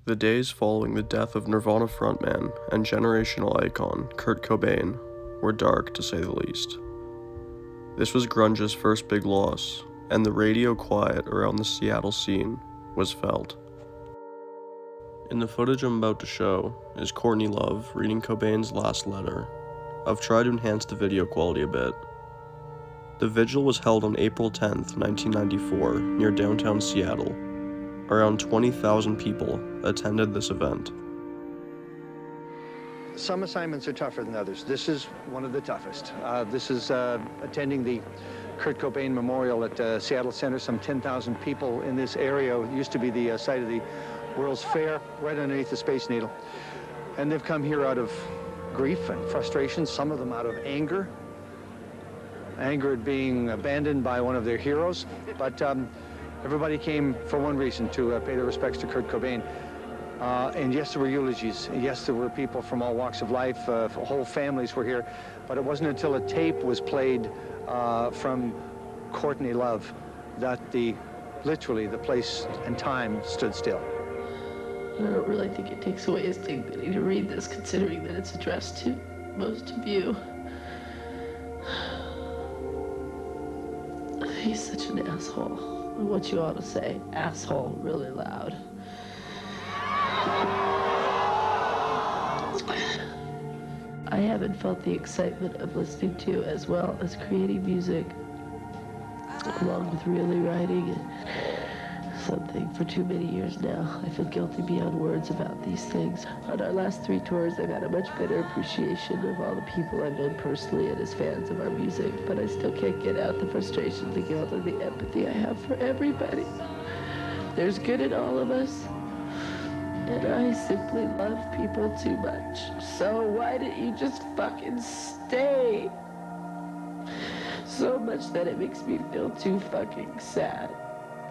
The days following the death of Nirvana frontman and generational icon Kurt Cobain were dark, to say the least. This was grunge's first big loss, and the radio quiet around the Seattle scene was felt. In the footage I'm about to show is Courtney Love reading Cobain's last letter. I've tried to enhance the video quality a bit. The vigil was held on April 10th, 1994, near downtown Seattle. Around 20,000 people attended this event. Some assignments are tougher than others. This is one of the toughest. This is attending the Kurt Cobain Memorial at Seattle Center. Some 10,000 people in this area. It used to be the site of the World's Fair, right underneath the Space Needle. And they've come here out of grief and frustration, some of them out of anger. Anger at being abandoned by one of their heroes. But everybody came for one reason, to pay their respects to Kurt Cobain. And yes, there were eulogies. Yes, there were people from all walks of life. Whole families were here. But it wasn't until a tape was played from Courtney Love that literally the place and time stood still. I don't really think it takes away his dignity to read this, considering that it's addressed to most of you. He's such an asshole. I want you all to say asshole really loud. I haven't felt the excitement of listening to as well as creating music, along with really writing something for too many years now. I feel guilty beyond words about these things. On our last 3 tours, I've had a much better appreciation of all the people I've known personally and as fans of our music, but I still can't get out the frustration, the guilt, and the empathy I have for everybody. There's good in all of us, and I simply love people too much. So why didn't you just fucking stay? So much that it makes me feel too fucking sad.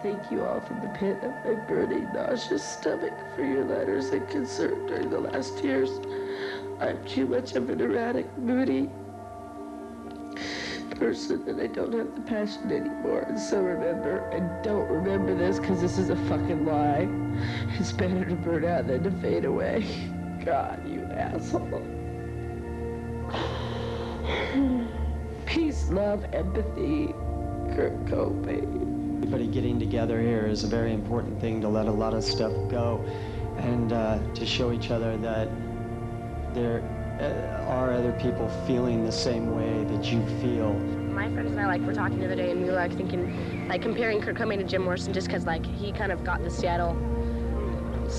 Thank you all from the pit of my burning, nauseous stomach for your letters and concern during the last years. I'm too much of an erratic, moody person, and I don't have the passion anymore. And so remember, and don't remember this, because this is a fucking lie. It's better to burn out than to fade away. God, you asshole. Peace, love, empathy, Kurt Cobain. Everybody getting together here is a very important thing, to let a lot of stuff go and to show each other that there are other people feeling the same way that you feel. My friends and I were talking the other day, and we were thinking, comparing Kurt Cobain to Jim Morrison, just because he kind of got the Seattle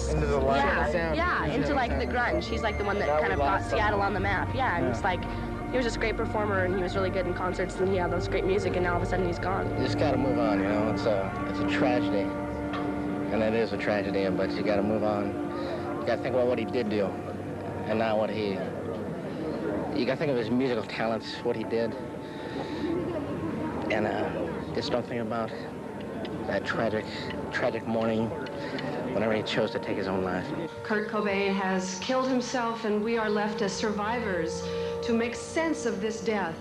Into the light. yeah, into the grunge. He's the one that kind of got Seattle on the map. Yeah, and it's he was just a great performer, and he was really good in concerts, and he had those great music, and now all of a sudden he's gone. You just gotta move on, It's a tragedy, and it is a tragedy, but you gotta move on. You gotta think about what he did do, and not what you gotta think of his musical talents, what he did, and just don't think about that tragic morning whenever he chose to take his own life. Kurt Cobain has killed himself, and we are left as survivors to make sense of this death.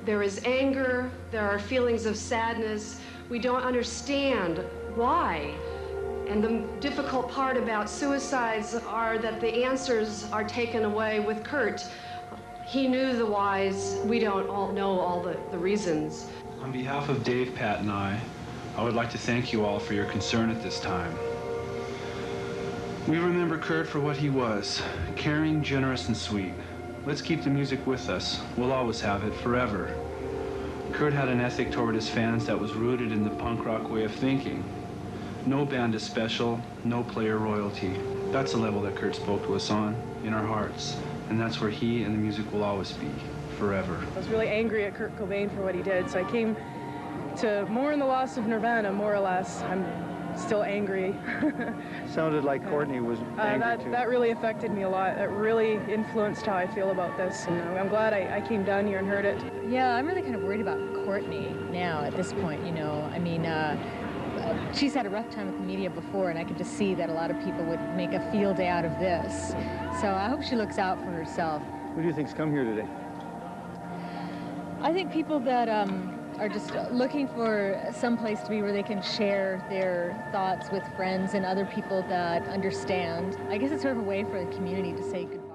There is anger, there are feelings of sadness. We don't understand why. And the difficult part about suicides are that the answers are taken away with Kurt. He knew the whys. We don't all know all the reasons. On behalf of Dave, Pat, and I would like to thank you all for your concern at this time. We remember Kurt for what he was, caring, generous, and sweet. Let's keep the music with us. We'll always have it, forever. Kurt had an ethic toward his fans that was rooted in the punk rock way of thinking. No band is special, no player royalty. That's the level that Kurt spoke to us on, in our hearts. And that's where he and the music will always be, forever. I was really angry at Kurt Cobain for what he did, so I came to mourn the loss of Nirvana, more or less. I'm still angry. Sounded like Courtney was angry too. That really affected me a lot. It really influenced how I feel about this, and I'm glad I came down here and heard it. Yeah, I'm really kind of worried about Courtney now at this point, I mean, she's had a rough time with the media before, and I could just see that a lot of people would make a field day out of this. So I hope she looks out for herself. Who do you think's come here today? I think people that are just looking for some place to be where they can share their thoughts with friends and other people that understand. I guess it's sort of a way for the community to say goodbye.